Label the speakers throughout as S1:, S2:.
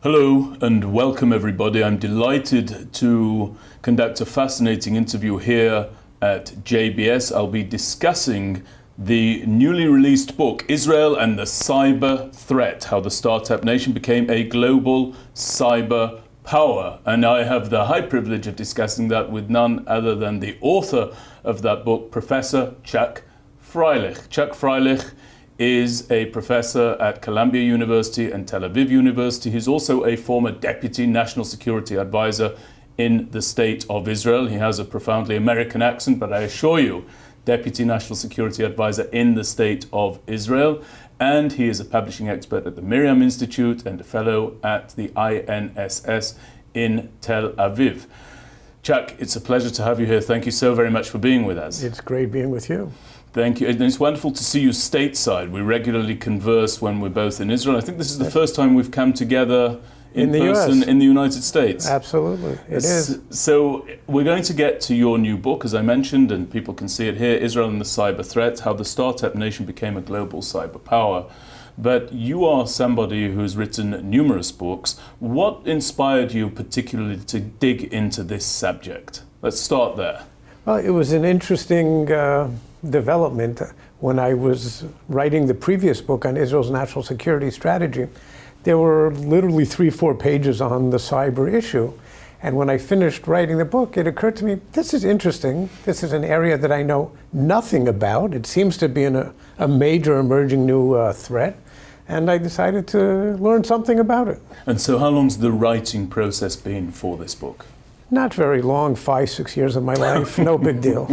S1: Hello and welcome everybody. I'm delighted to conduct a fascinating interview here at JBS. I'll be discussing the newly released book, Israel and the Cyber Threat, How the Startup Nation Became a Global Cyber Power. And I have the high privilege of discussing that with none other than the author of that book, Professor Chuck Freilich. Chuck Freilich is a professor at Columbia University and Tel Aviv University. He's also a former Deputy National Security Advisor in the State of Israel. He has a profoundly American accent, but I assure you, Deputy National Security Advisor in the State of Israel. And he is a publishing expert at the MirYam Institute and a fellow at the INSS in Tel Aviv. Chuck, it's a pleasure to have you here. Thank you so very much for being with us.
S2: It's great being with you.
S1: Thank you. And it's wonderful to see you stateside. We regularly converse when we're both in Israel. I think this is the first time we've come together in person in the United States.
S2: Absolutely, it is.
S1: So we're going to get to your new book, as I mentioned, and people can see it here, Israel and the Cyber Threat, How the Startup Nation Became a Global Cyber Power. But you are somebody who's written numerous books. What inspired you particularly to dig into this subject? Let's start there.
S2: Well, it was an interesting development. When I was writing the previous book on Israel's national security strategy, there were literally 3-4 pages on the cyber issue. And when I finished writing the book, it occurred to me, this is interesting. This is an area that I know nothing about. It seems to be a major emerging new threat. And I decided to learn something about it.
S1: And so how long's the writing process been for this book?
S2: Not very long, 5-6 years of my life, no big deal.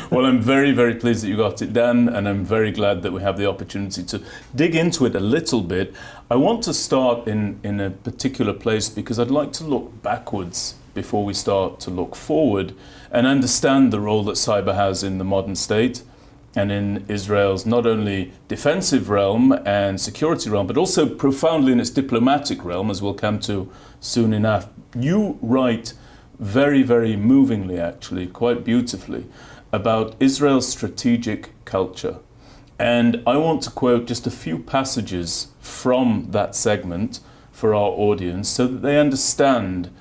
S1: Well, I'm very, very pleased that you got it done, and I'm very glad that we have the opportunity to dig into it a little bit. I want to start in a particular place because I'd like to look backwards before we start to look forward and understand the role that cyber has in the modern state and in Israel's not only defensive realm and security realm, but also profoundly in its diplomatic realm, as we'll come to soon enough. You write very, very movingly, actually, quite beautifully, about Israel's strategic culture. And I want to quote just a few passages from that segment for our audience so that they understand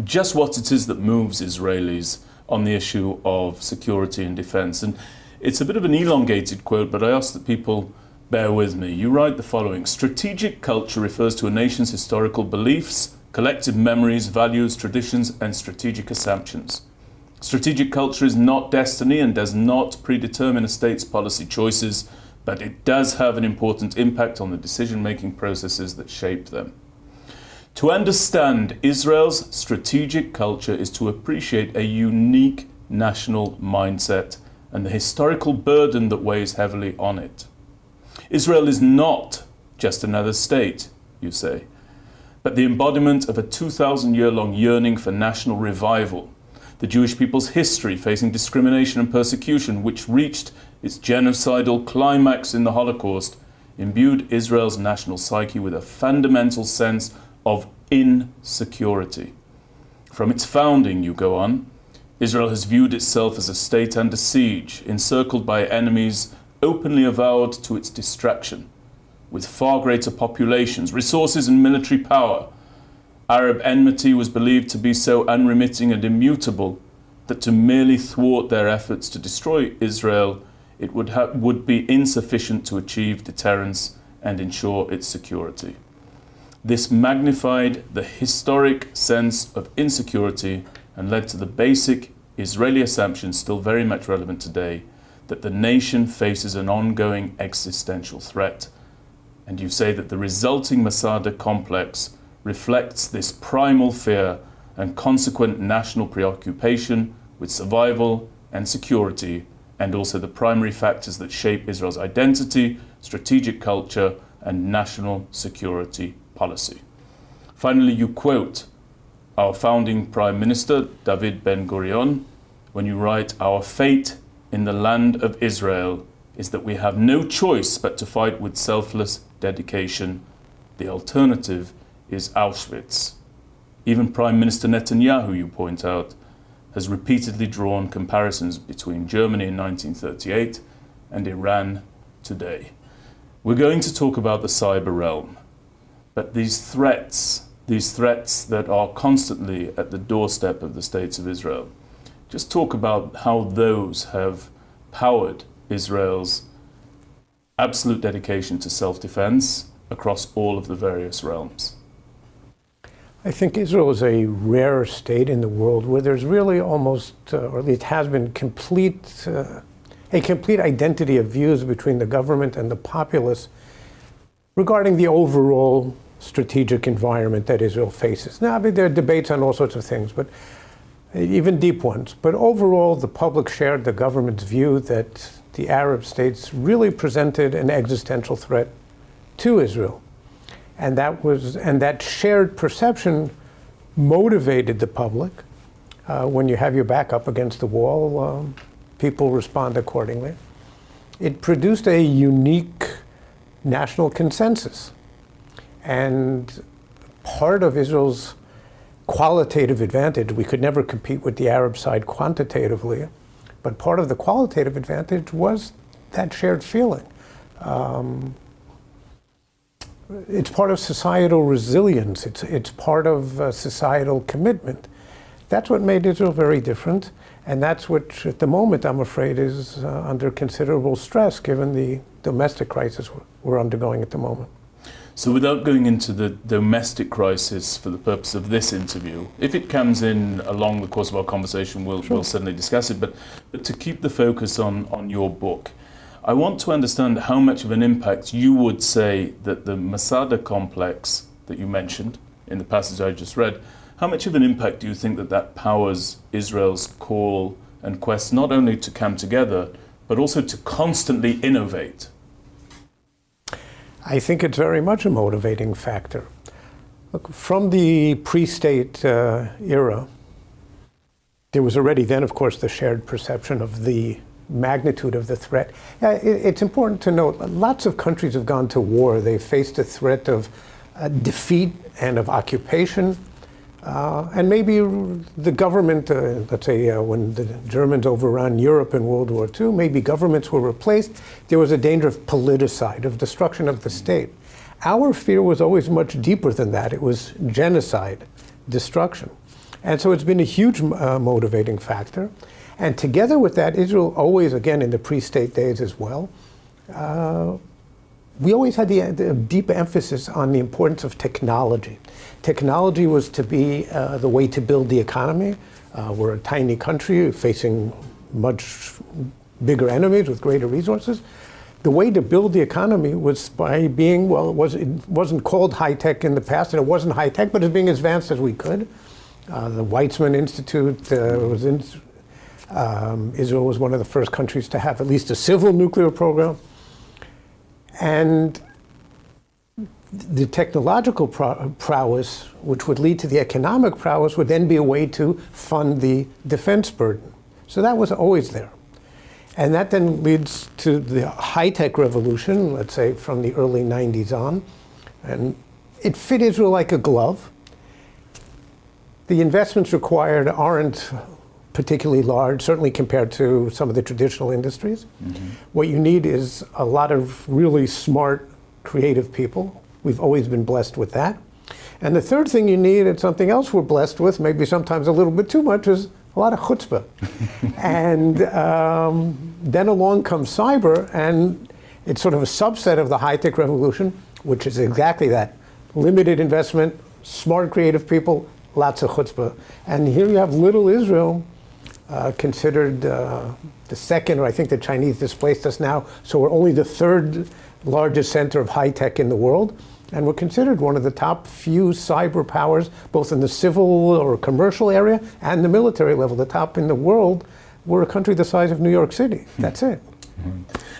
S1: just what it is that moves Israelis on the issue of security and defense. And it's a bit of an elongated quote, but I ask that people bear with me. You write the following: strategic culture refers to a nation's historical beliefs, collective memories, values, traditions, and strategic assumptions. Strategic culture is not destiny and does not predetermine a state's policy choices, but it does have an important impact on the decision-making processes that shape them. To understand Israel's strategic culture is to appreciate a unique national mindset and the historical burden that weighs heavily on it. Israel is not just another state, you say, but the embodiment of a 2,000-year-long yearning for national revival, the Jewish people's history facing discrimination and persecution, which reached its genocidal climax in the Holocaust, imbued Israel's national psyche with a fundamental sense of insecurity. From its founding, you go on, Israel has viewed itself as a state under siege, encircled by enemies openly avowed to its destruction, with far greater populations, resources and military power. Arab enmity was believed to be so unremitting and immutable that to merely thwart their efforts to destroy Israel, it would be insufficient to achieve deterrence and ensure its security. This magnified the historic sense of insecurity and led to the basic Israeli assumption, still very much relevant today, that the nation faces an ongoing existential threat. And you say that the resulting Masada complex reflects this primal fear and consequent national preoccupation with survival and security, and also the primary factors that shape Israel's identity, strategic culture, and national security policy. Finally, you quote our founding Prime Minister, David Ben-Gurion, when you write, "Our fate in the land of Israel is that we have no choice but to fight with selfless dedication. The alternative is Auschwitz." Even Prime Minister Netanyahu, you point out, has repeatedly drawn comparisons between Germany in 1938 and Iran today. We're going to talk about the cyber realm, but these threats that are constantly at the doorstep of the states of Israel, just talk about how those have powered Israel's absolute dedication to self-defense across all of the various realms.
S2: I think Israel is a rare state in the world where there's really almost, or at least has been, a complete identity of views between the government and the populace regarding the overall strategic environment that Israel faces. Now, I mean, there are debates on all sorts of things, but even deep ones. But overall, the public shared the government's view that the Arab states really presented an existential threat to Israel. And that shared perception motivated the public. When you have your back up against the wall, people respond accordingly. It produced a unique national consensus. And part of Israel's qualitative advantage, we could never compete with the Arab side quantitatively, but part of the qualitative advantage was that shared feeling. It's part of societal resilience. It's part of societal commitment. That's what made Israel very different, and that's what, at the moment, I'm afraid, is under considerable stress given the domestic crisis we're undergoing at the moment.
S1: So without going into the domestic crisis for the purpose of this interview, if it comes in along the course of our conversation, we'll certainly discuss it, but to keep the focus on your book, I want to understand how much of an impact you would say that the Masada complex that you mentioned in the passage I just read, how much of an impact do you think that powers Israel's call and quest not only to come together, but also to constantly innovate?
S2: I think it's very much a motivating factor. Look, from the pre-state era, there was already then, of course, the shared perception of the magnitude of the threat. It's important to note, lots of countries have gone to war. They faced a threat of defeat and of occupation. And maybe the government, let's say when the Germans overran Europe in World War II, maybe governments were replaced. There was a danger of politicide, of destruction of the state. Our fear was always much deeper than that. It was genocide, destruction. And so it's been a huge motivating factor. And together with that, Israel always, again, in the pre-state days as well, we always had the deep emphasis on the importance of technology. Technology was to be the way to build the economy. We're a tiny country facing much bigger enemies with greater resources. The way to build the economy was by being, well, it wasn't called high-tech in the past, and it wasn't high-tech, but as being as advanced as we could. The MirYam Institute was in Israel was one of the first countries to have at least a civil nuclear program. And the technological prowess, which would lead to the economic prowess, would then be a way to fund the defense burden. So that was always there. And that then leads to the high-tech revolution, let's say from the early 90s on. And it fit Israel like a glove. The investments required aren't particularly large, certainly compared to some of the traditional industries. Mm-hmm. What you need is a lot of really smart, creative people. We've always been blessed with that. And the third thing you need, and something else we're blessed with, maybe sometimes a little bit too much, is a lot of chutzpah. And then along comes cyber, and it's sort of a subset of the high-tech revolution, which is exactly that. Limited investment, smart, creative people, lots of chutzpah. And here you have little Israel, considered the second, or I think the Chinese displaced us now, so we're only the third largest center of high tech in the world, and we're considered one of the top few cyber powers, both in the civil or commercial area and the military level, the top in the world. We're a country the size of New York City. That's it.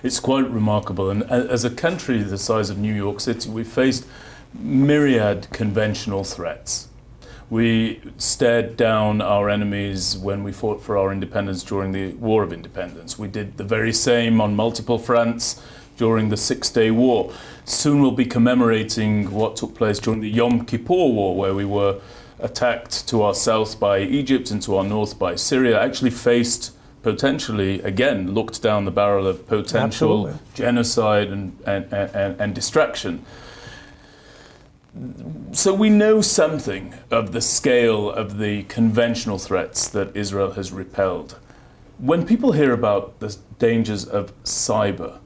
S1: It's quite remarkable, and as a country the size of New York City, we've faced myriad conventional threats. We stared down our enemies when we fought for our independence during the War of Independence. We did the very same on multiple fronts during the Six-Day War. Soon we'll be commemorating what took place during the Yom Kippur War, where we were attacked to our south by Egypt and to our north by Syria, actually faced potentially, again, looked down the barrel of potential
S2: Absolutely.
S1: genocide and distraction. So we know something of the scale of the conventional threats that Israel has repelled. When people hear about the dangers of cyber,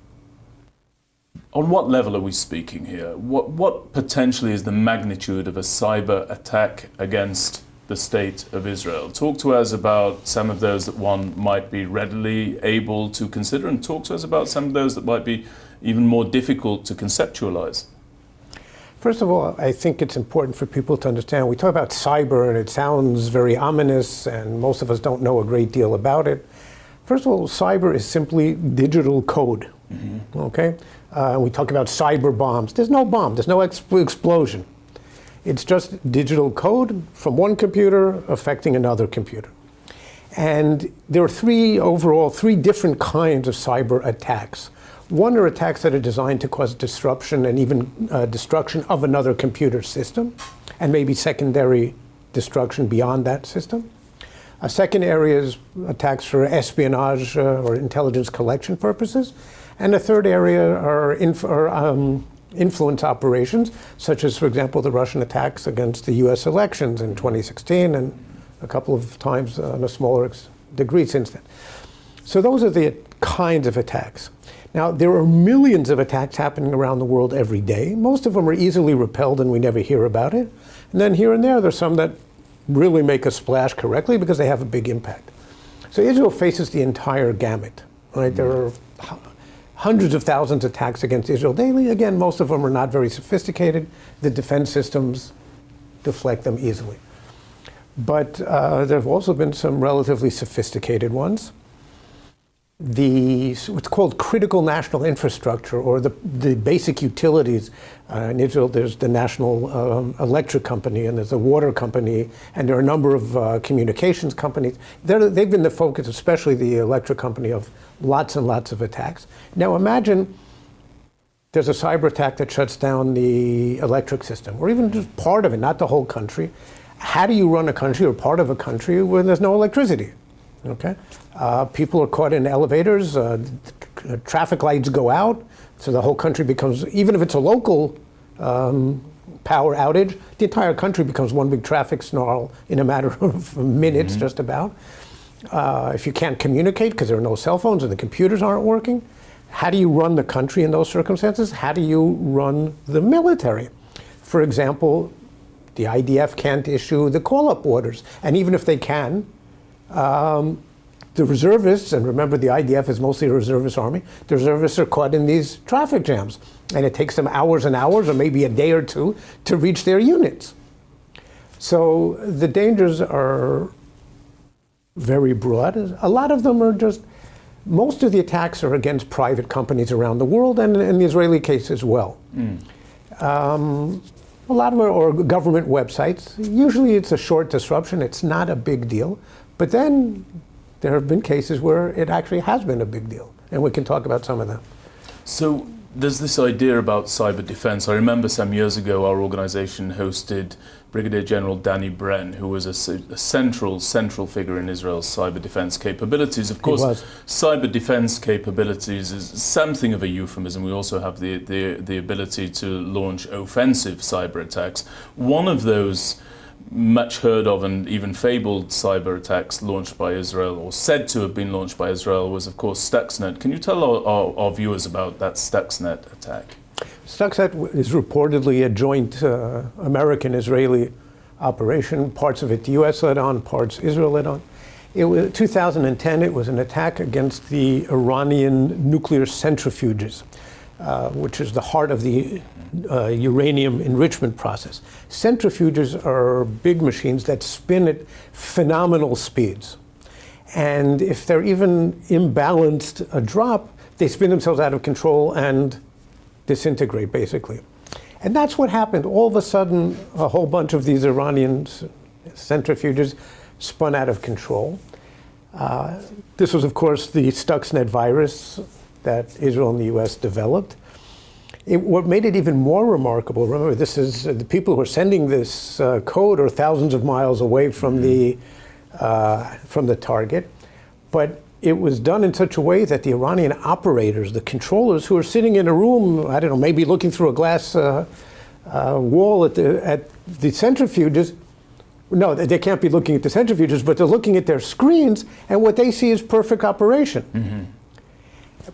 S1: on what level are we speaking here? What potentially is the magnitude of a cyber attack against the state of Israel? Talk to us about some of those that one might be readily able to consider, and talk to us about some of those that might be even more difficult to conceptualize.
S2: First of all, I think it's important for people to understand, we talk about cyber and it sounds very ominous and most of us don't know a great deal about it. First of all, cyber is simply digital code, okay? We talk about cyber bombs. There's no bomb, there's no explosion. It's just digital code from one computer affecting another computer. And there are three different kinds of cyber attacks. One are attacks that are designed to cause disruption and even destruction of another computer system, and maybe secondary destruction beyond that system. A second area is attacks for espionage or intelligence collection purposes. And a third area are influence operations, such as, for example, the Russian attacks against the US elections in 2016 and a couple of times on a smaller degree since then. So those are the kinds of attacks. Now, there are millions of attacks happening around the world every day. Most of them are easily repelled and we never hear about it. And then here and there's some that really make a splash correctly because they have a big impact. So Israel faces the entire gamut, right? There are hundreds of thousands of attacks against Israel daily. Again, most of them are not very sophisticated. The defense systems deflect them easily. But there have also been some relatively sophisticated ones. What's called critical national infrastructure, or the basic utilities. In Israel, there's the national electric company, and there's a water company, and there are a number of communications companies. They've been the focus, especially the electric company, of lots and lots of attacks. Now imagine there's a cyber attack that shuts down the electric system, or even just part of it, not the whole country. How do you run a country or part of a country when there's no electricity? Okay, people are caught in elevators, traffic lights go out, so the whole country becomes, even if it's a local power outage, the entire country becomes one big traffic snarl in a matter of minutes, just about. If you can't communicate because there are no cell phones and the computers aren't working, how do you run the country in those circumstances? How do you run the military? For example, the IDF can't issue the call-up orders, and even if they can, the reservists, and remember the IDF is mostly a reservist army, the reservists are caught in these traffic jams. And it takes them hours and hours, or maybe a day or two, to reach their units. So the dangers are very broad. A lot of them are just, most of the attacks are against private companies around the world, and in the Israeli case as well. A lot of them are government websites. Usually it's a short disruption, it's not a big deal. But then there have been cases where it actually has been a big deal, and we can talk about some of them.
S1: So there's this idea about cyber defense. I remember some years ago our organization hosted Brigadier General Danny Bren, who was a central figure in Israel's cyber defense capabilities. Of course, cyber defense capabilities is something of a euphemism. We also have the ability to launch offensive cyber attacks. One of those much heard of and even fabled cyber attacks launched by Israel, or said to have been launched by Israel, was of course Stuxnet. Can you tell our viewers about that Stuxnet attack?
S2: Stuxnet is reportedly a joint American-Israeli operation. Parts of it the US led on, parts Israel led on. It was 2010, it was an attack against the Iranian nuclear centrifuges, which is the heart of the uranium enrichment process. Centrifuges are big machines that spin at phenomenal speeds. And if they're even imbalanced a drop, they spin themselves out of control and disintegrate, basically. And that's what happened. All of a sudden, a whole bunch of these Iranian centrifuges spun out of control. This was, of course, the Stuxnet virus that Israel and the US developed. What made it even more remarkable, remember, this is the people who are sending this code are thousands of miles away from the target, but it was done in such a way that the Iranian operators, the controllers who are sitting in a room, I don't know, maybe looking through a glass wall at the centrifuges, no, they can't be looking at the centrifuges, but they're looking at their screens, and what they see is perfect operation. Mm-hmm.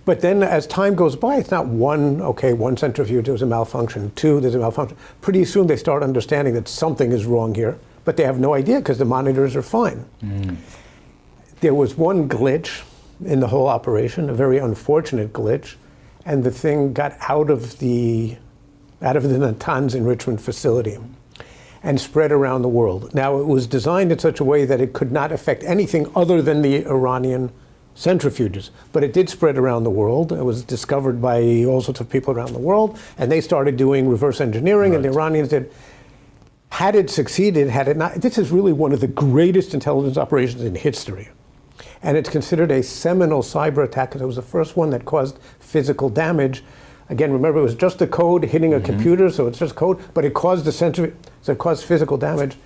S2: But then as time goes by, it's not one centrifuge, there was a malfunction, two, there's a malfunction. Pretty soon they start understanding that something is wrong here, but they have no idea because the monitors are fine. Mm. There was one glitch in the whole operation, a very unfortunate glitch, and the thing got out of the Natanz enrichment facility and spread around the world. Now, it was designed in such a way that it could not affect anything other than the Iranian centrifuges, but it did spread around the world. It was discovered by all sorts of people around the world, and they started doing reverse engineering, right. And the Iranians did. Had it succeeded, had it not, this is really one of the greatest intelligence operations in history. And it's considered a seminal cyber attack because it was the first one that caused physical damage. Again, remember, it was just a code hitting a computer, so it's just code, but it caused so it caused physical damage.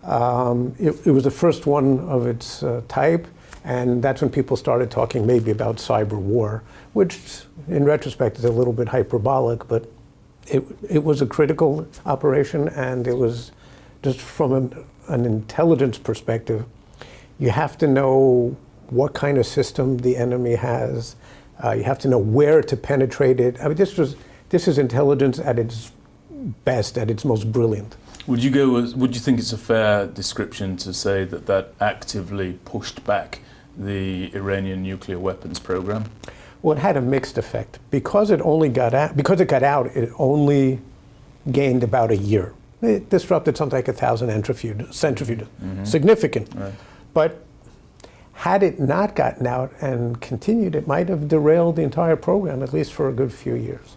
S2: It was the first one of its type. And that's when people started talking maybe about cyber war, which in retrospect is a little bit hyperbolic, but it was a critical operation, and it was just from an intelligence perspective, you have to know what kind of system the enemy has. You have to know where to penetrate it. I mean, this is intelligence at its best, at its most brilliant.
S1: Would you think it's a fair description to say that actively pushed back the Iranian nuclear weapons program?
S2: Well, it had a mixed effect. Because it got out, it only gained about a year. It disrupted something like 1,000 centrifuges. Mm-hmm. Significant. Right. But had it not gotten out and continued, it might have derailed the entire program, at least for a good few years.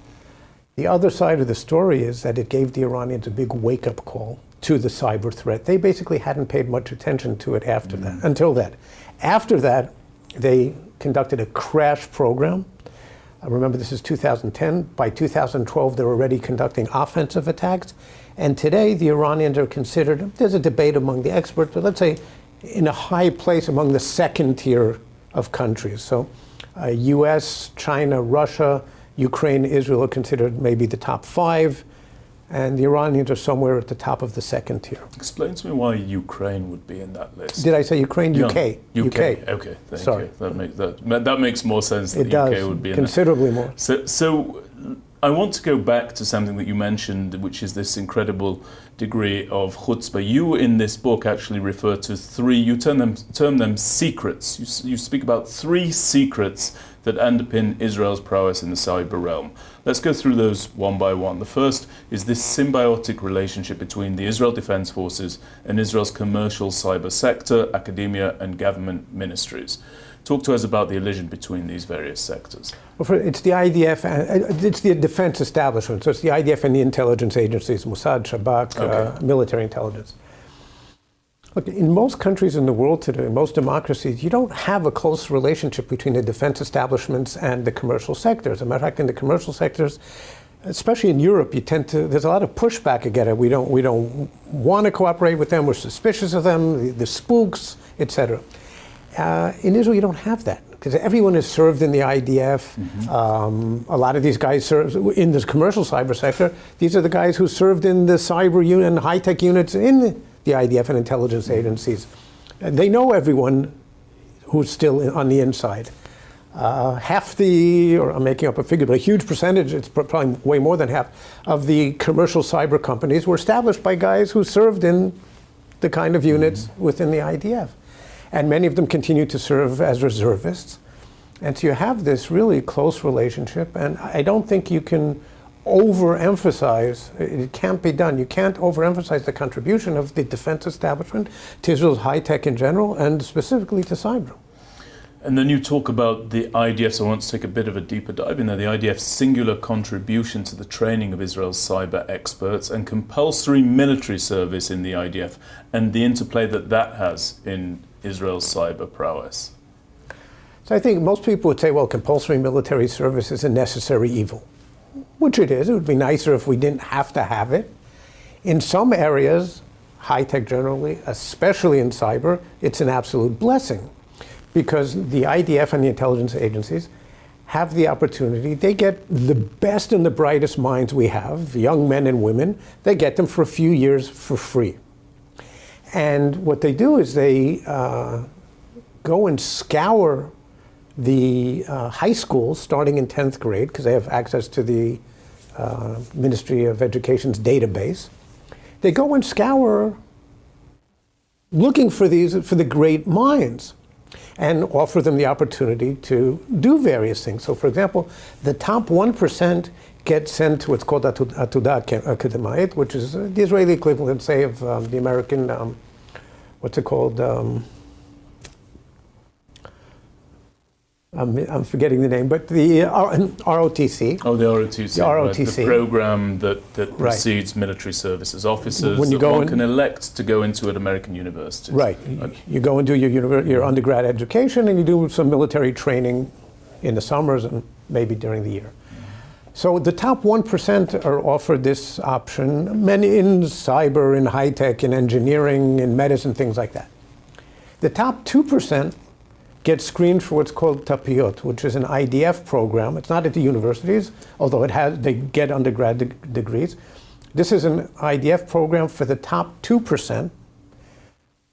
S2: The other side of the story is that it gave the Iranians a big wake-up call to the cyber threat. They basically hadn't paid much attention to it until that. After that, they conducted a crash program. Remember, this is 2010. By 2012, they were already conducting offensive attacks. And today, the Iranians are considered, there's a debate among the experts, but let's say in a high place among the second tier of countries. So US, China, Russia, Ukraine, Israel are considered maybe the top five. And the Iranians are somewhere at the top of the second tier.
S1: Explain to me why Ukraine would be in that list.
S2: Did I say Ukraine? UK.
S1: UK. Okay, thank
S2: Sorry.
S1: you. That makes more sense.
S2: It does,
S1: UK would be in
S2: considerably more.
S1: So I want to go back to something that you mentioned, which is this incredible degree of chutzpah. You, in this book, actually refer to three. You term them secrets. You speak about three secrets that underpin Israel's prowess in the cyber realm. Let's go through those one by one. The first is this symbiotic relationship between the Israel Defense Forces and Israel's commercial cyber sector, academia, and government ministries. Talk to us about the alliance between these various sectors.
S2: Well, it's the IDF, it's the defense establishment, so it's the IDF and the intelligence agencies, Mossad, Shabak, military intelligence. Look, in most countries in the world today, in most democracies, you don't have a close relationship between the defense establishments and the commercial sectors. As a matter of fact, in the commercial sectors, especially in Europe, there's a lot of pushback against it. We don't want to cooperate with them. We're suspicious of them, the spooks, etc. In Israel, you don't have that because everyone is served in the IDF. Mm-hmm. A lot of these guys serve in the commercial cyber sector. These are the guys who served in the cyber unit and high-tech units in the IDF and intelligence agencies. They know everyone who's still on the inside. Half or I'm making up a figure, but a huge percentage, it's probably way more than half, of the commercial cyber companies were established by guys who served in the kind of units within the IDF. And many of them continue to serve as reservists. And so you have this really close relationship, and I don't think you can overemphasize, it can't be done. You can't overemphasize the contribution of the defense establishment to Israel's high tech in general and specifically to cyber.
S1: And then you talk about the IDF, so I want to take a bit of a deeper dive in there, the IDF's singular contribution to the training of Israel's cyber experts and compulsory military service in the IDF and the interplay that that has in Israel's cyber prowess.
S2: So I think most people would say, well, compulsory military service is a necessary evil, which it is. It would be nicer if we didn't have to have it. In some areas, high-tech generally, especially in cyber, it's an absolute blessing because the IDF and the intelligence agencies have the opportunity. They get the best and the brightest minds we have, young men and women. They get them for a few years for free. And what they do is they go and scour the high schools starting in 10th grade because they have access to the Ministry of Education's database. They go and scour looking for the great minds and offer them the opportunity to do various things. So for example, the top 1% get sent to what's called Atuda Akademait, which is the Israeli equivalent, say, of the American, what's it called? I'm forgetting the name, but the ROTC.
S1: Oh, the ROTC.
S2: The ROTC.
S1: Right. The program that precedes military services officers
S2: when you
S1: that one can elect to go into at American universities.
S2: Right. You go and do your undergrad education and you do some military training in the summers and maybe during the year. So the top 1% are offered this option, many in cyber, in high tech, in engineering, in medicine, things like that. The top 2% get screened for what's called Tapiot, which is an IDF program. It's not at the universities, although they get undergrad degrees. This is an IDF program for the top 2%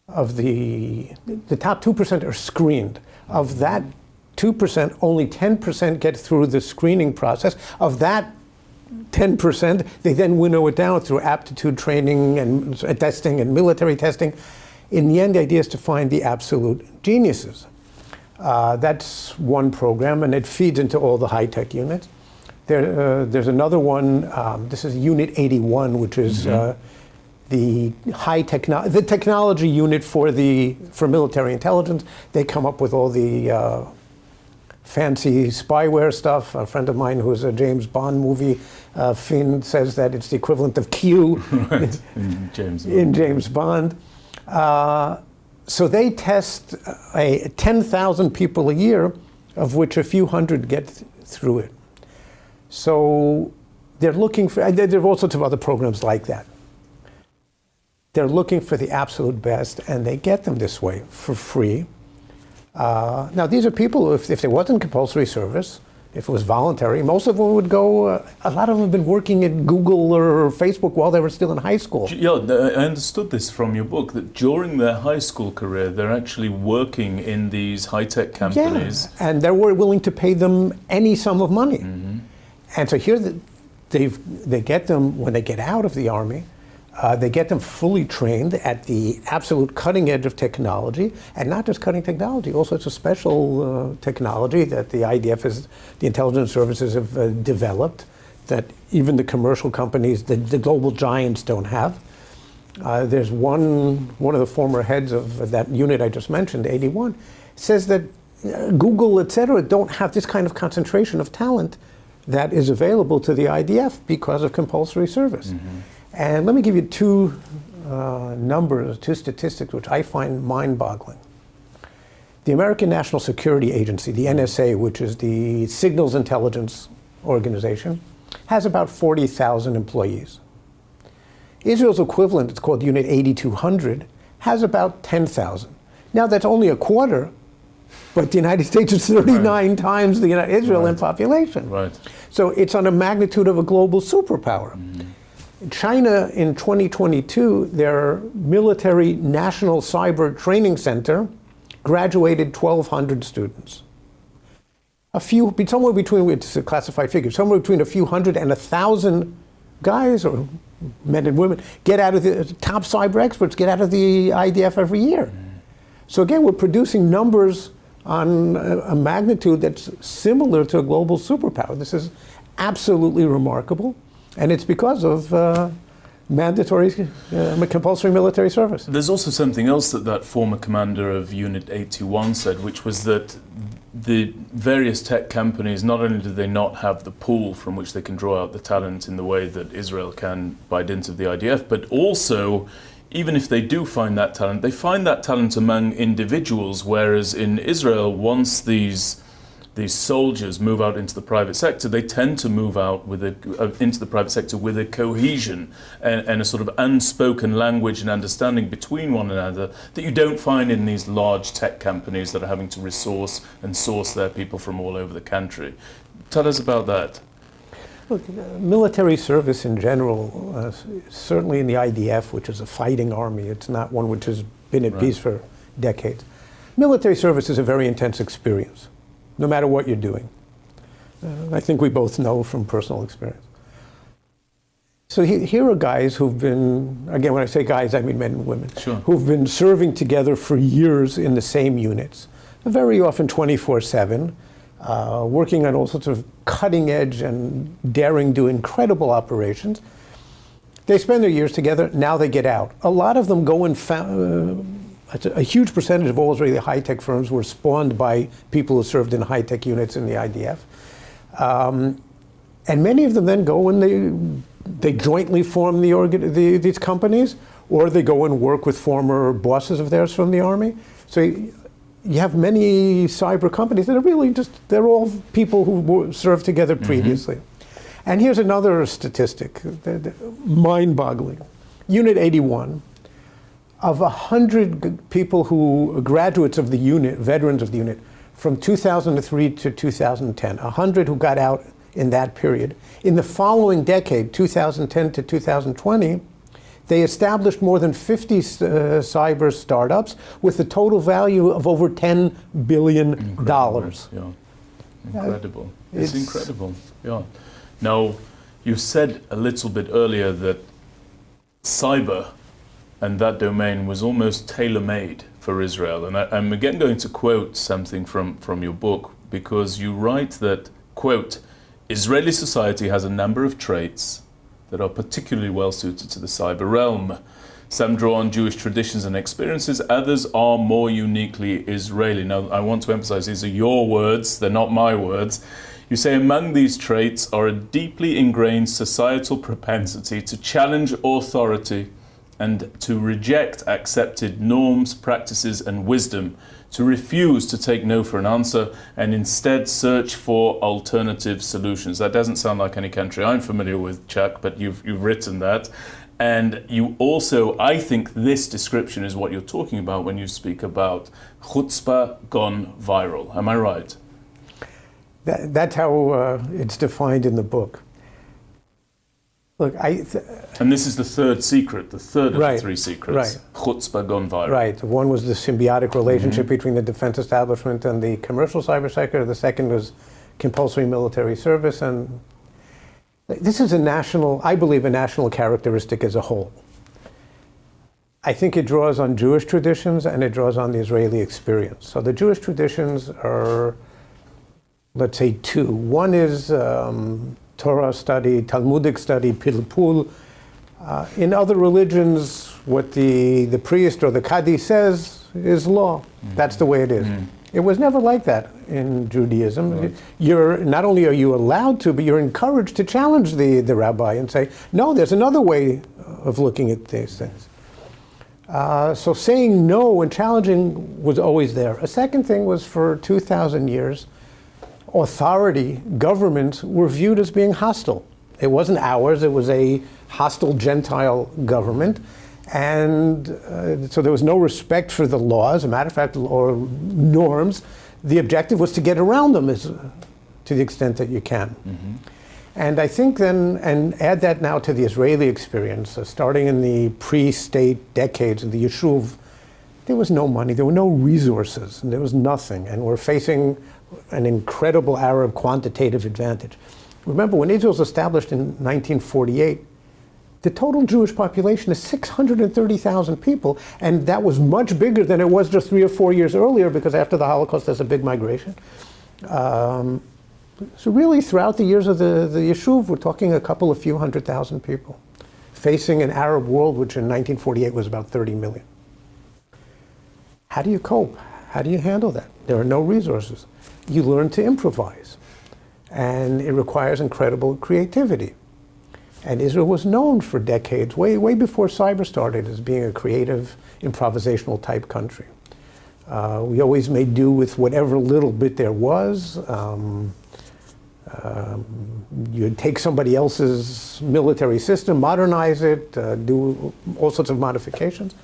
S2: of the top 2% are screened. Of that 2%, only 10% get through the screening process. Of that 10%, they then winnow it down through aptitude training and testing and military testing. In the end, the idea is to find the absolute geniuses. That's one program, and it feeds into all the high-tech units. There's another one. This is Unit 81, which is the technology unit for military intelligence. They come up with all the fancy spyware stuff. A friend of mine who's a James Bond movie fiend says that it's the equivalent of Q
S1: right. in
S2: James Bond. So they test 10,000 people a year, of which a few hundred get through it. So they're looking for, there are all sorts of other programs like that. They're looking for the absolute best, and they get them this way for free. Now, these are people, if there wasn't compulsory service, if it was voluntary, most of them would go, a lot of them have been working at Google or Facebook while they were still in high school.
S1: Yeah, I understood this from your book, that during their high school career, they're actually working in these high-tech companies.
S2: Yeah, and they were willing to pay them any sum of money. And so here they get them, when they get out of the army, they get them fully trained at the absolute cutting edge of technology, and not just cutting technology, all sorts of special technology that the IDF, the intelligence services have developed, that even the commercial companies, the global giants don't have. There's one of the former heads of that unit I just mentioned, 81, says that Google, et cetera, don't have this kind of concentration of talent that is available to the IDF because of compulsory service. And let me give you two statistics, which I find mind-boggling. The American National Security Agency, the NSA, which is the signals intelligence organization, has about 40,000 employees. Israel's equivalent, it's called Unit 8200, has about 10,000. Now, that's only a quarter, but the United States is 39 times Israel in population. So it's on a magnitude of a global superpower. China, in 2022, their military national cyber training center graduated 1,200 students. Somewhere between, it's a classified figure, somewhere between a few hundred and 1,000 guys or men and women get out of the top cyber experts, get out of the IDF every year. So again, we're producing numbers on a magnitude that's similar to a global superpower. This is absolutely remarkable. And it's because of mandatory, compulsory military service.
S1: There's also something else that former commander of Unit 81 said, which was that the various tech companies, not only do they not have the pool from which they can draw out the talent in the way that Israel can by dint of the IDF, but also, even if they do find that talent, they find that talent among individuals, whereas in Israel, once these soldiers move out into the private sector, they tend to move out into the private sector with a cohesion and a sort of unspoken language and understanding between one another that you don't find in these large tech companies that are having to resource and source their people from all over the country. Tell us about that.
S2: Look, military service in general, certainly in the IDF, which is a fighting army, it's not one which has been at peace for decades. Military service is a very intense experience, no matter what you're doing. I think we both know from personal experience. So here are guys who've been, again, when I say guys, I mean men and women, who've been serving together for years in the same units, very often 24/7, working on all sorts of cutting edge and daring do incredible operations. They spend their years together, now they get out. A lot of them go and a huge percentage of all Israeli high-tech firms were spawned by people who served in high-tech units in the IDF. And many of them then go and they jointly form these companies, or they go and work with former bosses of theirs from the army. So you have many cyber companies that are really they're all people who served together previously. And here's another statistic, mind-boggling. Unit 81, of 100 people graduates of the unit, veterans of the unit, from 2003 to 2010, 100 who got out in that period. In the following decade, 2010 to 2020, they established more than 50 cyber startups with a total value of over $10 billion.
S1: Yeah. Incredible. It's incredible. Yeah. Now, you said a little bit earlier that cyber and that domain was almost tailor-made for Israel. And I'm again going to quote something from your book, because you write that, quote, Israeli society has a number of traits that are particularly well suited to the cyber realm. Some draw on Jewish traditions and experiences, others are more uniquely Israeli. Now, I want to emphasize these are your words, they're not my words. You say among these traits are a deeply ingrained societal propensity to challenge authority and to reject accepted norms, practices, and wisdom, to refuse to take no for an answer and instead search for alternative solutions. That doesn't sound like any country I'm familiar with, Chuck, but you've written that. And you also, I think this description is what you're talking about when you speak about chutzpah gone viral. Am I right?
S2: That's how it's defined in the book. Look,
S1: and this is the third secret, the third of the three secrets.
S2: Right.
S1: Chutzpah gone viral.
S2: Right. One was the symbiotic relationship between the defense establishment and the commercial cyber sector. The second was compulsory military service. And this is I believe, a national characteristic as a whole. I think it draws on Jewish traditions and it draws on the Israeli experience. So the Jewish traditions are, let's say, two. One is Torah study, Talmudic study, pilpul. In other religions, what the priest or the Qadi says is law. That's the way it is. It was never like that in Judaism. Right. Not only are you allowed to, but you're encouraged to challenge the rabbi and say, no, there's another way of looking at these things. So saying no and challenging was always there. A second thing was, for 2,000 years, authority, governments were viewed as being hostile. It wasn't ours, it was a hostile Gentile government. And so there was no respect for the law, as a matter of fact, or norms. The objective was to get around them to the extent that you can. And I think then, and add that now to the Israeli experience, starting in the pre-state decades of the Yishuv, there was no money, there were no resources, and there was nothing. And we're facing an incredible Arab quantitative advantage. Remember, when Israel was established in 1948, the total Jewish population is 630,000 people, and that was much bigger than it was just 3 or 4 years earlier, because after the Holocaust there's a big migration. So really, throughout the years of the Yishuv, we're talking a couple of few 100,000 people. facing an Arab world which in 1948 was about 30 million. How do you cope? How do you handle that? There are no resources. You learn to improvise, and it requires incredible creativity. And Israel was known for decades, way before cyber started, as being a creative, improvisational type country. We always made do with whatever little bit there was. You'd take somebody else's military system, modernize it, do all sorts of modifications.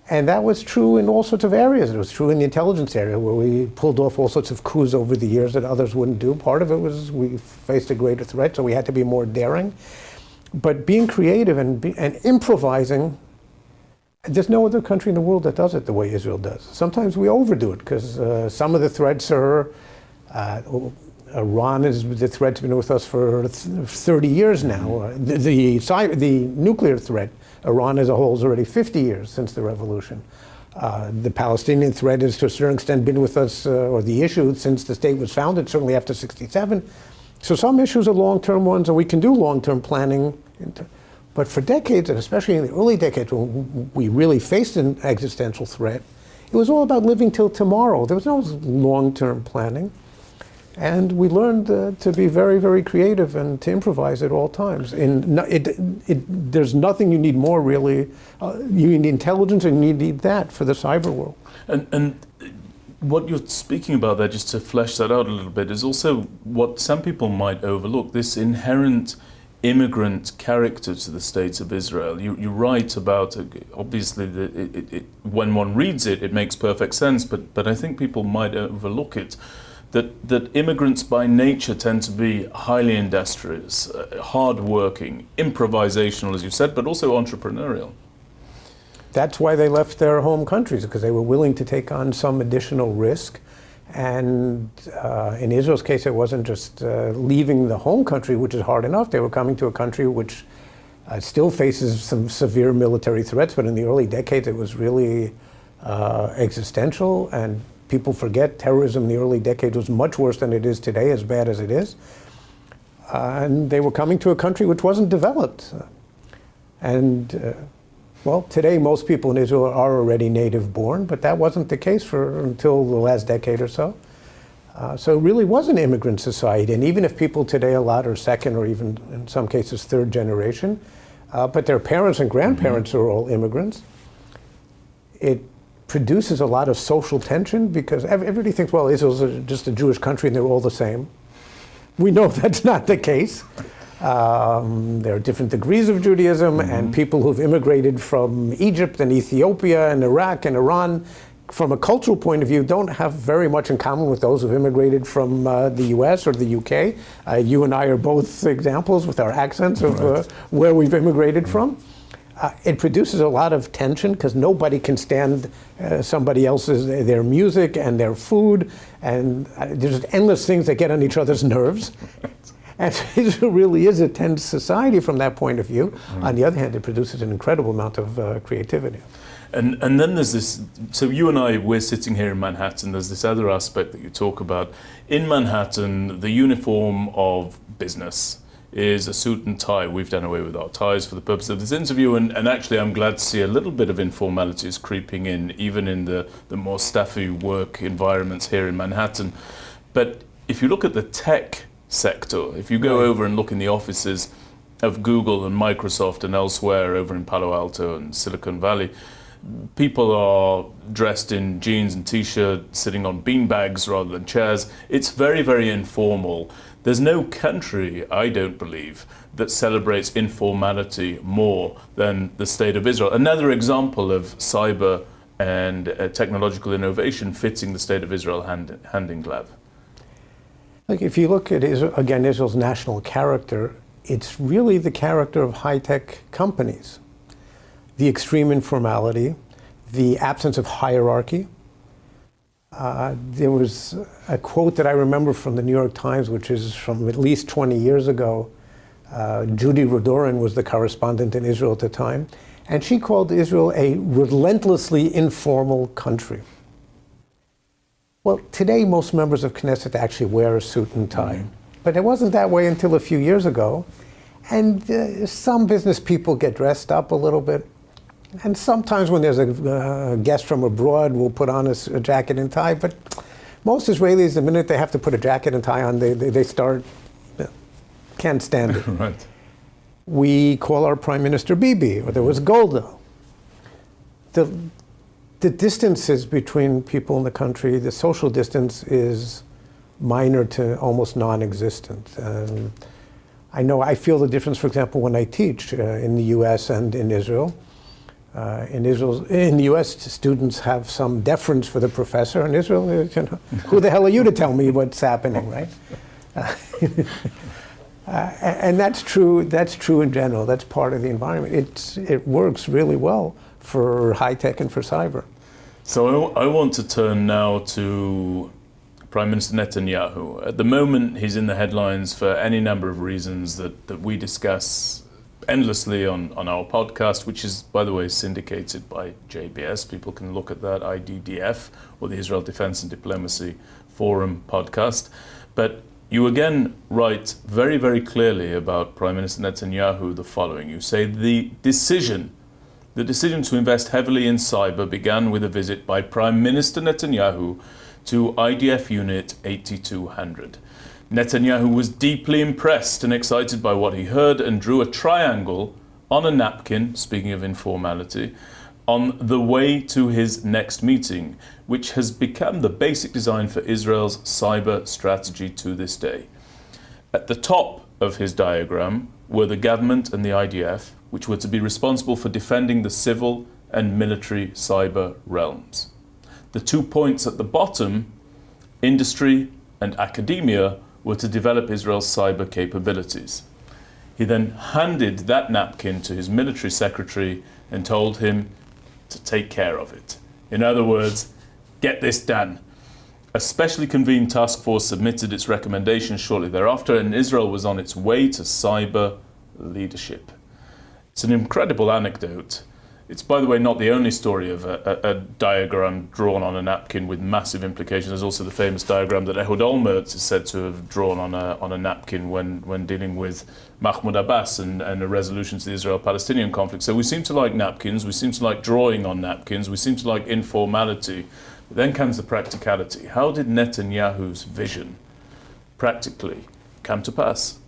S2: And that was true in all sorts of areas. It was true in the intelligence area, where we pulled off all sorts of coups over the years that others wouldn't do. Part of it was we faced a greater threat, so we had to be more daring. But being creative and improvising, there's no other country in the world that does it the way Israel does. Sometimes we overdo it, because some of the threats are, Iran the threat's been with us for 30 years now. The nuclear threat, Iran as a whole, is already 50 years since the revolution. The Palestinian threat has to a certain extent been with us, or the issue, since the state was founded, certainly after '67. So some issues are long-term ones, and we can do long-term planning. But for decades, and especially in the early decades when we really faced an existential threat, it was all about living till tomorrow. There was no long-term planning. And we learned to be very, very creative and to improvise at all times. There's nothing you need more, really. You need intelligence, and you need that for the cyber world.
S1: And what you're speaking about there, just to flesh that out a little bit, is also what some people might overlook, this inherent immigrant character to the State of Israel. You write about, obviously, when one reads it, it makes perfect sense, but I think people might overlook it. That immigrants by nature tend to be highly industrious, hard-working, improvisational, as you said, but also entrepreneurial.
S2: That's why they left their home countries, because they were willing to take on some additional risk. And in Israel's case, it wasn't just leaving the home country, which is hard enough. They were coming to a country which still faces some severe military threats, but in the early decades, it was really existential. And people forget terrorism in the early decades was much worse than it is today, as bad as it is. And they were coming to a country which wasn't developed. Well, today most people in Israel are already native born, but that wasn't the case until the last decade or so. So it really was an immigrant society. And even if people today a lot are second or even in some cases third generation, but their parents and grandparents are all immigrants, it produces a lot of social tension, because everybody thinks, well, Israel's just a Jewish country and they're all the same. We know that's not the case. There are different degrees of Judaism, and people who've immigrated from Egypt and Ethiopia and Iraq and Iran, from a cultural point of view, don't have very much in common with those who've immigrated from the US or the UK. You and I are both examples with our accents of where we've immigrated from. It produces a lot of tension, because nobody can stand somebody else's, their music and their food, and there's just endless things that get on each other's nerves. And it really is a tense society from that point of view. On the other hand, it produces an incredible amount of creativity.
S1: And then there's this, so you and I, we're sitting here in Manhattan, there's this other aspect that you talk about. In Manhattan, the uniform of business is a suit and tie. We've done away with our ties for the purpose of this interview, and actually I'm glad to see a little bit of informality is creeping in, even in the more staffy work environments here in Manhattan. But if you look at the tech sector, if you go over and look in the offices of Google and Microsoft and elsewhere over in Palo Alto and Silicon Valley, people are dressed in jeans and t-shirts, sitting on beanbags rather than chairs. It's very, very informal. There's no country, I don't believe, that celebrates informality more than the State of Israel. Another example of cyber and technological innovation fitting the State of Israel hand in glove.
S2: Like, if you look at Israel's national character, it's really the character of high-tech companies. The extreme informality, the absence of hierarchy. There was a quote that I remember from the New York Times, which is from at least 20 years ago. Judy Rodorin was the correspondent in Israel at the time, and she called Israel a relentlessly informal country. Well, today most members of Knesset actually wear a suit and tie, but it wasn't that way until a few years ago. And some business people get dressed up a little bit. And sometimes when there's a guest from abroad, we'll put on a jacket and tie. But most Israelis, the minute they have to put a jacket and tie on, they start, can't stand it.
S1: Right.
S2: We call our Prime Minister Bibi, or there was Golda. The distances between people in the country, the social distance is minor to almost non-existent. I feel the difference, for example, when I teach in the US and in Israel. In the U.S., students have some deference for the professor. In Israel, who the hell are you to tell me what's happening, right? And that's true. That's true in general. That's part of the environment. It works really well for high tech and for cyber.
S1: So I want to turn now to Prime Minister Netanyahu. At the moment, he's in the headlines for any number of reasons that we discuss endlessly on our podcast, which is, by the way, syndicated by JBS. People can look at that, IDDF, or the Israel Defense and Diplomacy Forum podcast. But you again write very, very clearly about Prime Minister Netanyahu the following. You say the decision to invest heavily in cyber began with a visit by Prime Minister Netanyahu to IDF Unit 8200. Netanyahu was deeply impressed and excited by what he heard and drew a triangle on a napkin, speaking of informality, on the way to his next meeting, which has become the basic design for Israel's cyber strategy to this day. At the top of his diagram were the government and the IDF, which were to be responsible for defending the civil and military cyber realms. The 2 points at the bottom, industry and academia, were to develop Israel's cyber capabilities. He then handed that napkin to his military secretary and told him to take care of it. In other words, get this done. A specially convened task force submitted its recommendations shortly thereafter, and Israel was on its way to cyber leadership. It's an incredible anecdote. It's, by the way, not the only story of a diagram drawn on a napkin with massive implications. There's also the famous diagram that Ehud Olmert is said to have drawn on a napkin when dealing with Mahmoud Abbas and a resolution to the Israel-Palestinian conflict. So we seem to like napkins, we seem to like drawing on napkins, we seem to like informality. But then comes the practicality. How did Netanyahu's vision practically come to pass?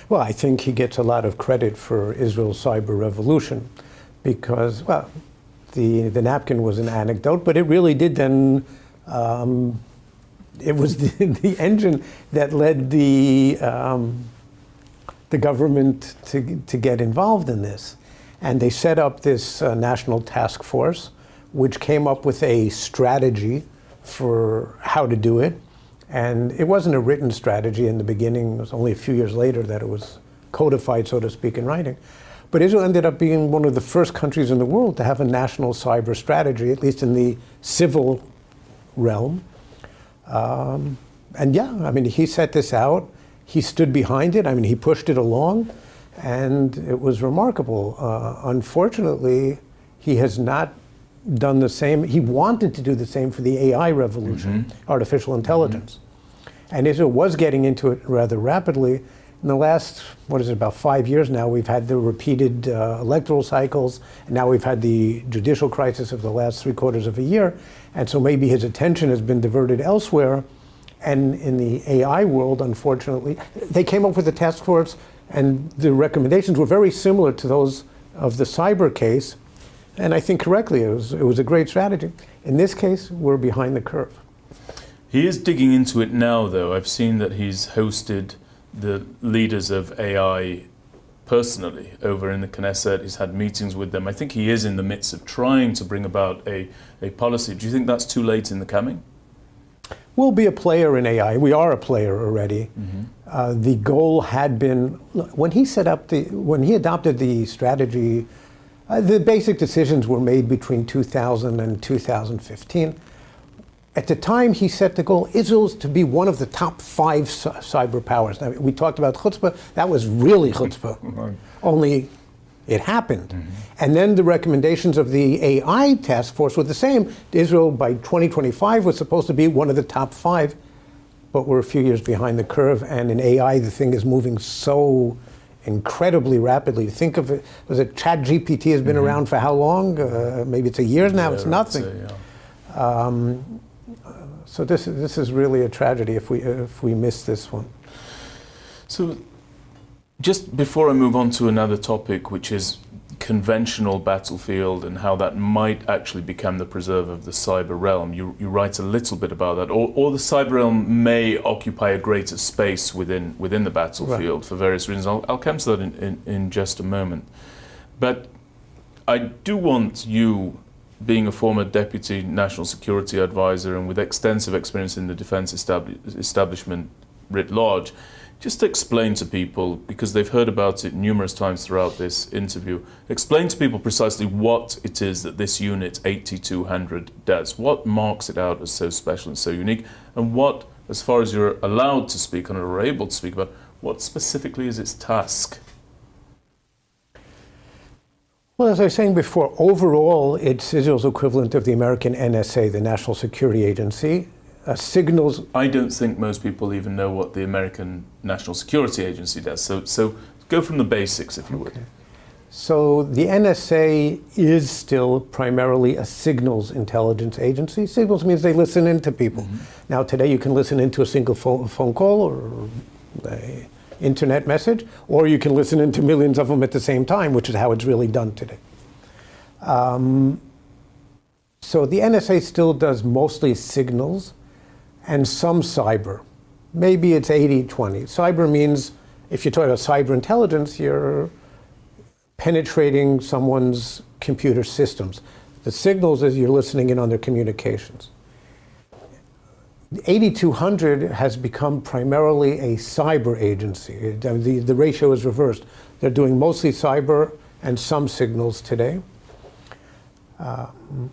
S2: Well, I think he gets a lot of credit for Israel's cyber revolution. Because, well, the napkin was an anecdote, but it really did then, it was the engine that led the government to get involved in this. And they set up this national task force, which came up with a strategy for how to do it. And it wasn't a written strategy in the beginning. It was only a few years later that it was codified, so to speak, in writing. But Israel ended up being one of the first countries in the world to have a national cyber strategy, at least in the civil realm. And yeah, I mean, he set this out. He stood behind it. I mean, he pushed it along, and it was remarkable. Unfortunately, he has not done the same. He wanted to do the same for the AI revolution, artificial intelligence. And Israel was getting into it rather rapidly. In the last, about 5 years now, we've had the repeated electoral cycles, and now we've had the judicial crisis of the last 3/4 of a year, and so maybe his attention has been diverted elsewhere. And in the AI world, unfortunately, they came up with a task force, and the recommendations were very similar to those of the cyber case, and I think correctly, it was a great strategy. In this case, we're behind the curve.
S1: He is digging into it now, though. I've seen that he's hosted the leaders of AI personally over in the Knesset. He's had meetings with them. I think he is in the midst of trying to bring about a policy. Do you think that's too late in the coming?
S2: We'll be a player in AI. We are a player already. The goal had been, when he adopted the strategy, the basic decisions were made between 2000 and 2015. At the time, he set the goal, Israel's to be one of the top 5 cyber powers. Now, we talked about chutzpah. That was really chutzpah. Right. Only it happened. And then the recommendations of the AI task force were the same. Israel, by 2025, was supposed to be one of the top 5, but we're a few years behind the curve. And in AI, the thing is moving so incredibly rapidly. Think of it, was it ChatGPT has been around for how long? Maybe it's a year now, it's nothing. So this is really a tragedy if we miss this one.
S1: So just before I move on to another topic, which is conventional battlefield and how that might actually become the preserve of the cyber realm. You write a little bit about that, or the cyber realm may occupy a greater space within the battlefield for various reasons. I'll come to that in just a moment. But I do want you, being a former Deputy National Security Advisor and with extensive experience in the defence establishment writ large, just to explain to people, because they've heard about it numerous times throughout this interview, explain to people precisely what it is that this unit 8200 does. What marks it out as so special and so unique, and what, as far as you're allowed to speak and are able to speak about, what specifically is its task?
S2: Well, as I was saying before, overall, it's Israel's equivalent of the American NSA, the National Security Agency. Signals.
S1: I don't think most people even know what the American National Security Agency does. So go from the basics, if you would.
S2: So the NSA is still primarily a signals intelligence agency. Signals means they listen into people. Now today you can listen into a single phone call or an internet message, or you can listen into millions of them at the same time, which is how it's really done today. So the NSA still does mostly signals and some cyber. Maybe it's 80-20. Cyber means, if you're talking about cyber intelligence, you're penetrating someone's computer systems. The signals is you're listening in on their communications. 8200 has become primarily a cyber agency. The ratio is reversed. They're doing mostly cyber and some signals today.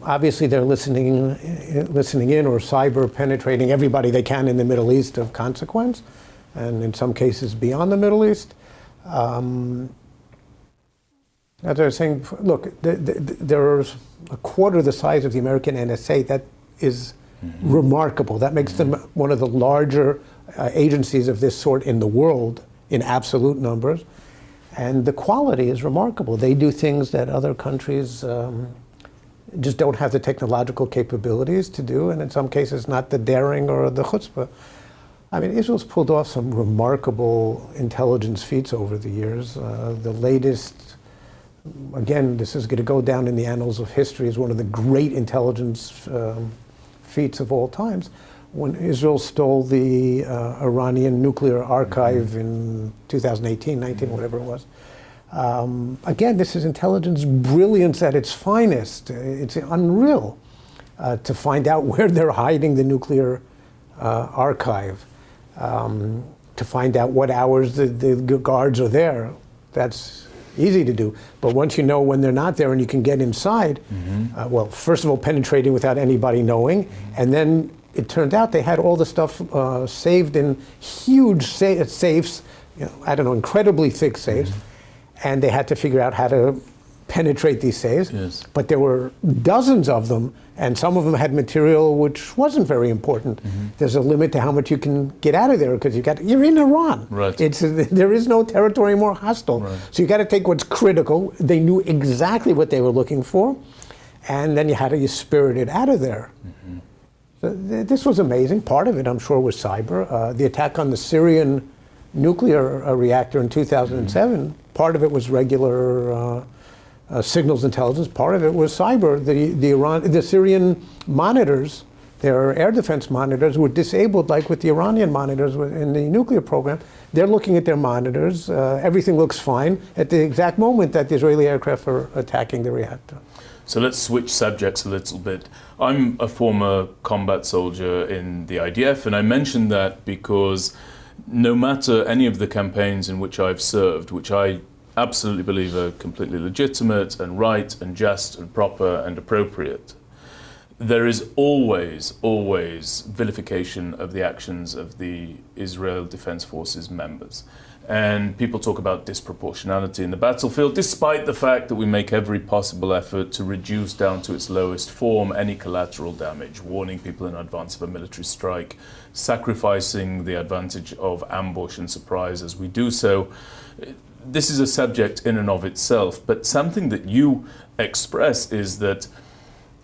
S2: Obviously, they're listening in or cyber penetrating everybody they can in the Middle East of consequence, and in some cases beyond the Middle East. As I was saying, look, there's a quarter the size of the American NSA. That is remarkable. That makes them one of the larger agencies of this sort in the world in absolute numbers. And the quality is remarkable. They do things that other countries just don't have the technological capabilities to do, and in some cases not the daring or the chutzpah. I mean, Israel's pulled off some remarkable intelligence feats over the years. The latest, again, this is going to go down in the annals of history as one of the great intelligence feats of all times. When Israel stole the Iranian nuclear archive in 2018, 19, whatever it was. Again, this is intelligence brilliance at its finest. It's unreal to find out where they're hiding the nuclear archive, to find out what hours the guards are there. That's easy to do. But once you know when they're not there and you can get inside, well, first of all, penetrating without anybody knowing, and then it turned out they had all the stuff saved in huge safes, I don't know, incredibly thick safes. And they had to figure out how to penetrate these safes. Yes. But there were dozens of them, and some of them had material which wasn't very important. There's a limit to how much you can get out of there because you're in Iran. Right. There is no territory more hostile. Right. So you got to take what's critical. They knew exactly what they were looking for, and then you had to spirit it out of there. So this was amazing. Part of it, I'm sure, was cyber. The attack on the Syrian nuclear reactor in 2007, part of it was regular signals intelligence, part of it was cyber. The Syrian monitors, their air defense monitors, were disabled like with the Iranian monitors in the nuclear program. They're looking at their monitors, everything looks fine at the exact moment that the Israeli aircraft are attacking the reactor.
S1: So let's switch subjects a little bit. I'm a former combat soldier in the IDF, and I mentioned that because no matter any of the campaigns in which I've served, which I absolutely believe are completely legitimate and right and just and proper and appropriate, there is always vilification of the actions of the Israel Defense Forces members. And people talk about disproportionality in the battlefield, despite the fact that we make every possible effort to reduce down to its lowest form any collateral damage, warning people in advance of a military strike, sacrificing the advantage of ambush and surprise as we do so. this is a subject in and of itself, but something that you express is that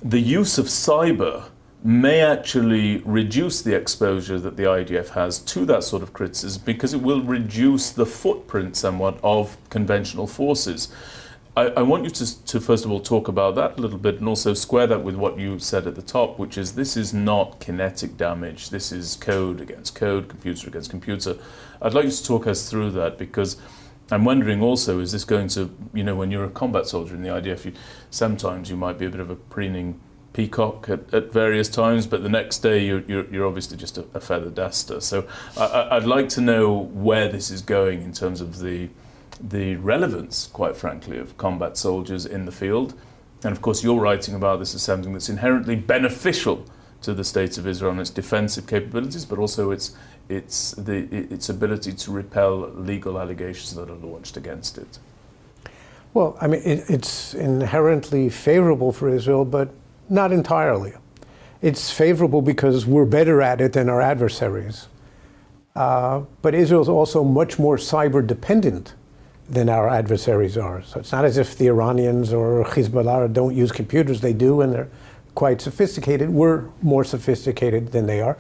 S1: the use of cyber may actually reduce the exposure that the IDF has to that sort of criticism, because it will reduce the footprint somewhat of conventional forces. I want you to first of all talk about that a little bit, and also square that with what you said at the top, which is this is not kinetic damage, this is code against code, computer against computer. I'd like you to talk us through that, because I'm wondering also, is this going to, when you're a combat soldier in the IDF, sometimes you might be a bit of a preening peacock at various times, but the next day you're obviously just a feather duster. So I'd like to know where this is going in terms of the relevance, quite frankly, of combat soldiers in the field. And of course you're writing about this as something that's inherently beneficial to the state of Israel and its defensive capabilities, but also its ability to repel legal allegations that are launched against it.
S2: Well, I mean, it's inherently favorable for Israel, but not entirely. It's favorable because we're better at it than our adversaries. But Israel is also much more cyber dependent than our adversaries are. So it's not as if the Iranians or Hezbollah don't use computers. They do, and they're quite sophisticated. We're more sophisticated than they are.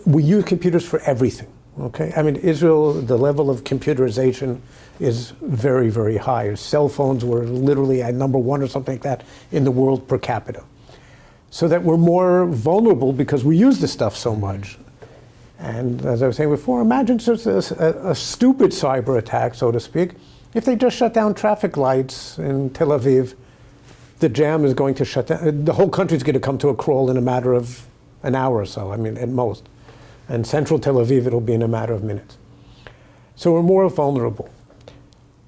S2: We use computers for everything, okay? I mean, Israel, the level of computerization is very, very high. Cell phones were literally at number one or something like that in the world per capita. So that we're more vulnerable because we use this stuff so much. And as I was saying before, imagine just a stupid cyber attack, so to speak. If they just shut down traffic lights in Tel Aviv, the jam is going to shut down. The whole country is going to come to a crawl in a matter of an hour or so, I mean, at most. And central Tel Aviv, it'll be in a matter of minutes. So we're more vulnerable.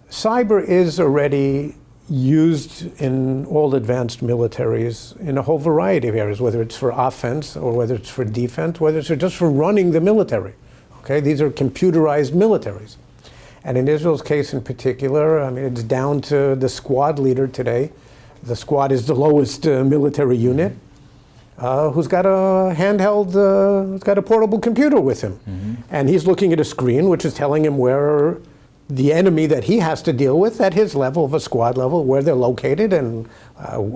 S2: Cyber is already used in all advanced militaries in a whole variety of areas, whether it's for offense or whether it's for defense, whether it's just for running the military. Okay, these are computerized militaries. And in Israel's case in particular, I mean, it's down to the squad leader today. The squad is the lowest military unit, who's got a handheld, who's got a portable computer with him. Mm-hmm. And he's looking at a screen which is telling him where the enemy that he has to deal with at his level of a squad level, where they're located and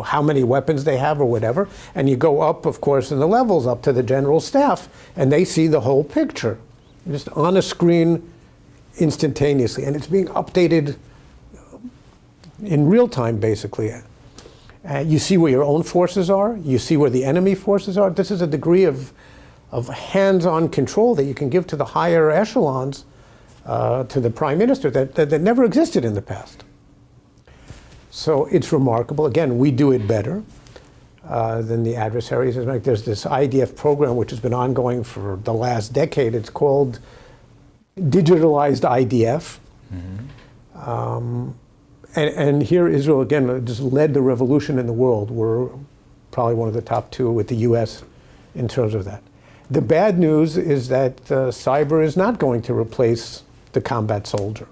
S2: how many weapons they have or whatever. And you go up, of course, in the levels up to the general staff, and they see the whole picture, just on a screen instantaneously. And it's being updated in real time, basically. You see where your own forces are, you see where the enemy forces are. This is a degree of hands-on control that you can give to the higher echelons, to the prime minister, that never existed in the past. So it's remarkable. Again, we do it better than the adversaries. There's this IDF program which has been ongoing for the last decade. It's called Digitalized IDF. Mm-hmm. And here Israel, again, just led the revolution in the world. We're probably one of the top two with the US in terms of that. The bad news is that cyber is not going to replace the combat soldier.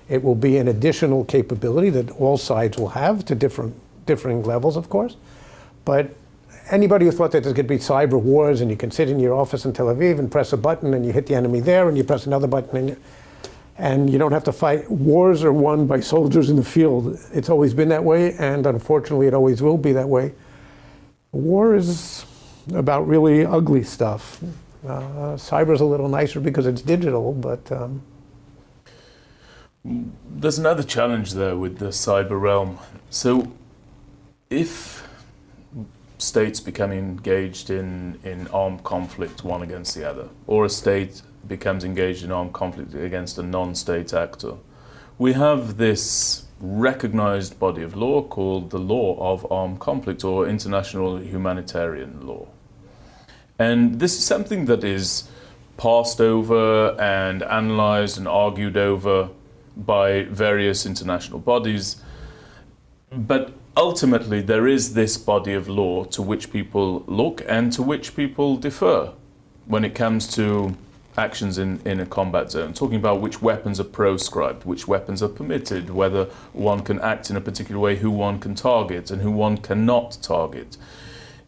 S2: It will be an additional capability that all sides will have to differing levels, of course. But anybody who thought that there's going to be cyber wars and you can sit in your office in Tel Aviv and press a button and you hit the enemy there and you press another button and you don't have to fight. Wars are won by soldiers in the field. It's always been that way, and unfortunately it always will be that way. War is about really ugly stuff. Cyber's a little nicer because it's digital, but...
S1: There's another challenge there with the cyber realm. So if states become engaged in armed conflict one against the other, or a state becomes engaged in armed conflict against a non-state actor, we have this recognized body of law called the law of armed conflict, or international humanitarian law. And this is something that is passed over and analyzed and argued over by various international bodies. But ultimately, there is this body of law to which people look and to which people defer when it comes to actions in a combat zone, talking about which weapons are proscribed, which weapons are permitted, whether one can act in a particular way, who one can target and who one cannot target.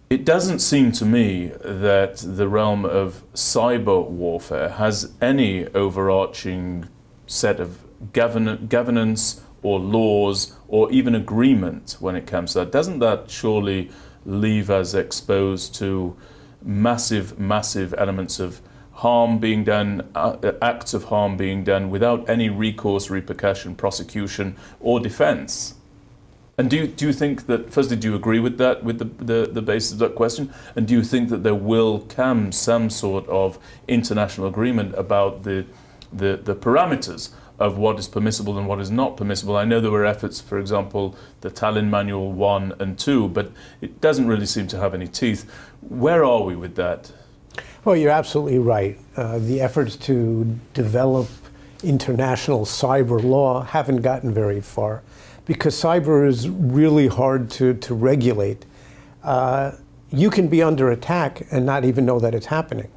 S1: It doesn't seem to me that the realm of cyber warfare has any overarching set of governance or laws or even agreement when it comes to that? Doesn't that surely leave us exposed to massive, massive elements of harm being done, acts of harm being done without any recourse, repercussion, prosecution or defense? And do you think that, firstly, do you agree with that, with the basis of that question? And do you think that there will come some sort of international agreement about the parameters of what is permissible and what is not permissible? I know there were efforts, for example, the Tallinn Manual 1 and 2, but it doesn't really seem to have any teeth. Where are we with that?
S2: Well, you're absolutely right. The efforts to develop international cyber law haven't gotten very far because cyber is really hard to regulate. You can be under attack and not even know that it's happening.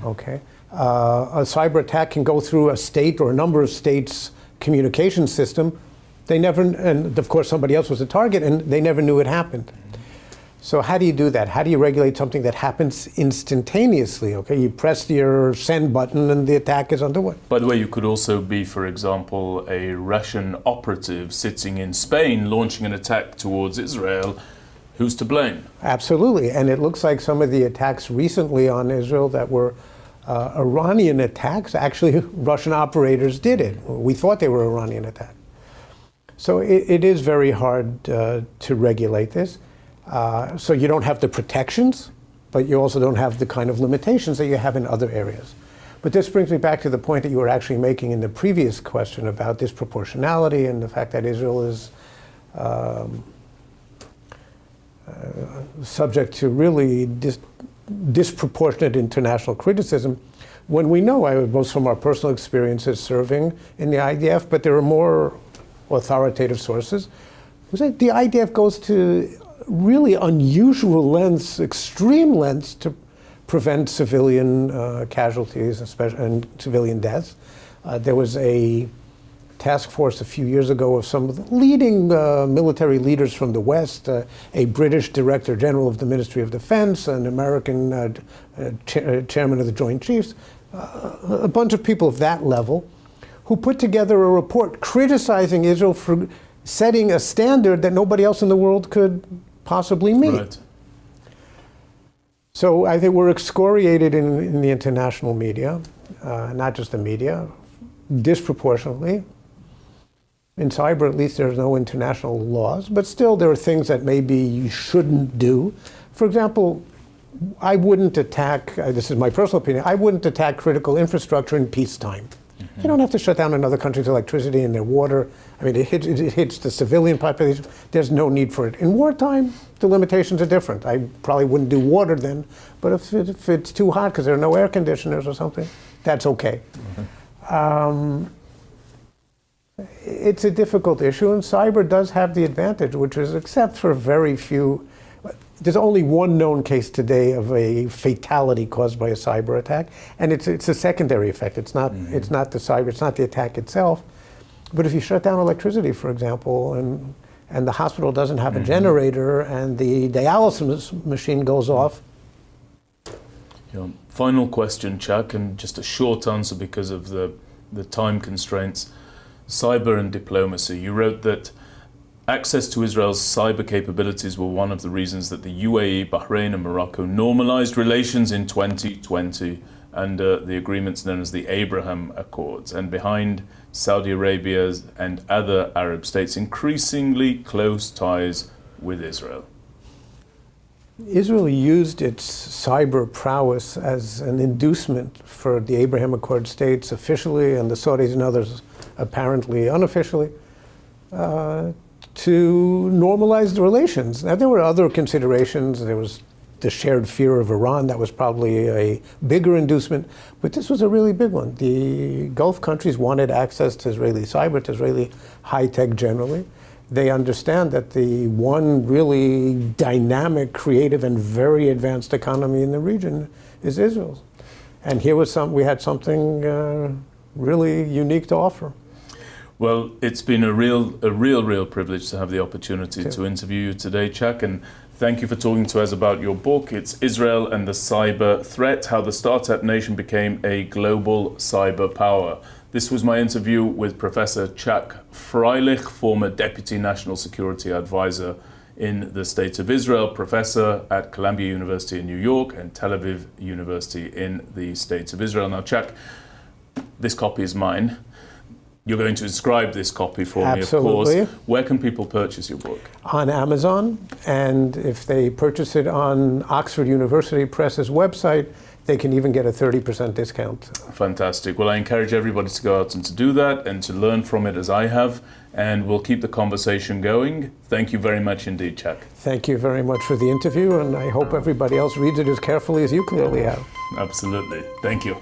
S2: Okay? A cyber attack can go through a state or a number of states' communication system. They never, and of course somebody else was a target, and they never knew it happened. So how do you do that? How do you regulate something that happens instantaneously? Okay, you press your send button and the attack is underway.
S1: By the way, you could also be, for example, a Russian operative sitting in Spain launching an attack towards Israel. Who's to blame?
S2: Absolutely, and it looks like some of the attacks recently on Israel that were Iranian attacks, actually Russian operators did it. We thought they were Iranian attacks. So it is very hard to regulate this. So you don't have the protections, but you also don't have the kind of limitations that you have in other areas. But this brings me back to the point that you were actually making in the previous question about disproportionality and the fact that Israel is subject to really disproportionate international criticism, when we know, both from our personal experiences serving in the IDF, but there are more authoritative sources, who say the IDF goes to really unusual lengths, extreme lengths, to prevent civilian casualties and civilian deaths. There was a task force a few years ago of some of the leading military leaders from the West, a British Director General of the Ministry of Defense, an American Chairman of the Joint Chiefs, a bunch of people of that level, who put together a report criticizing Israel for setting a standard that nobody else in the world could possibly meet.
S1: Right.
S2: So I think we're excoriated in the international media, not just the media, disproportionately. In cyber, at least, there's no international laws, but still there are things that maybe you shouldn't do. For example, I wouldn't attack, this is my personal opinion, I wouldn't attack critical infrastructure in peacetime. You don't have to shut down another country's electricity and their water. I mean, it hits the civilian population. There's no need for it. In wartime, the limitations are different. I probably wouldn't do water then, but if it's too hot because there are no air conditioners or something, that's okay. It's a difficult issue, and cyber does have the advantage, which is, except for very few, there's only one known case today of a fatality caused by a cyber attack, and it's a secondary effect. It's not it's not the cyber, it's not the attack itself. But if you shut down electricity, for example, and the hospital doesn't have a generator, and the dialysis machine goes off.
S1: Final question, Chuck, and just a short answer because of the time constraints. Cyber and diplomacy. You wrote that access to Israel's cyber capabilities were one of the reasons that the UAE, Bahrain and Morocco normalized relations in 2020 under the agreements known as the Abraham Accords, and behind Saudi Arabia's and other Arab states' increasingly close ties with Israel.
S2: Israel used its cyber prowess as an inducement for the Abraham Accord states officially, and the Saudis and others apparently unofficially, to normalize the relations. Now, there were other considerations. There was the shared fear of Iran. That was probably a bigger inducement, but this was a really big one. The Gulf countries wanted access to Israeli cyber, to Israeli high-tech generally. They understand that the one really dynamic, creative, and very advanced economy in the region is Israel's. And here was we had something really unique to offer.
S1: Well, it's been a real privilege to have the opportunity to interview you today, Chuck, and thank you for talking to us about your book. It's Israel and the Cyber Threat, How the Startup Nation Became a Global Cyber Power. This was my interview with Professor Chuck Freilich, former Deputy National Security Advisor in the State of Israel, professor at Columbia University in New York and Tel Aviv University in the States of Israel. Now, Chuck, this copy is mine. You're going to inscribe this copy for
S2: Absolutely.
S1: me, of course. Where can people purchase your book?
S2: On Amazon, and if they purchase it on Oxford University Press's website, they can even get a 30% discount.
S1: Fantastic. Well, I encourage everybody to go out and to do that and to learn from it as I have, and we'll keep the conversation going. Thank you very much indeed, Chuck.
S2: Thank you very much for the interview, and I hope everybody else reads it as carefully as you clearly have.
S1: Absolutely. Thank you.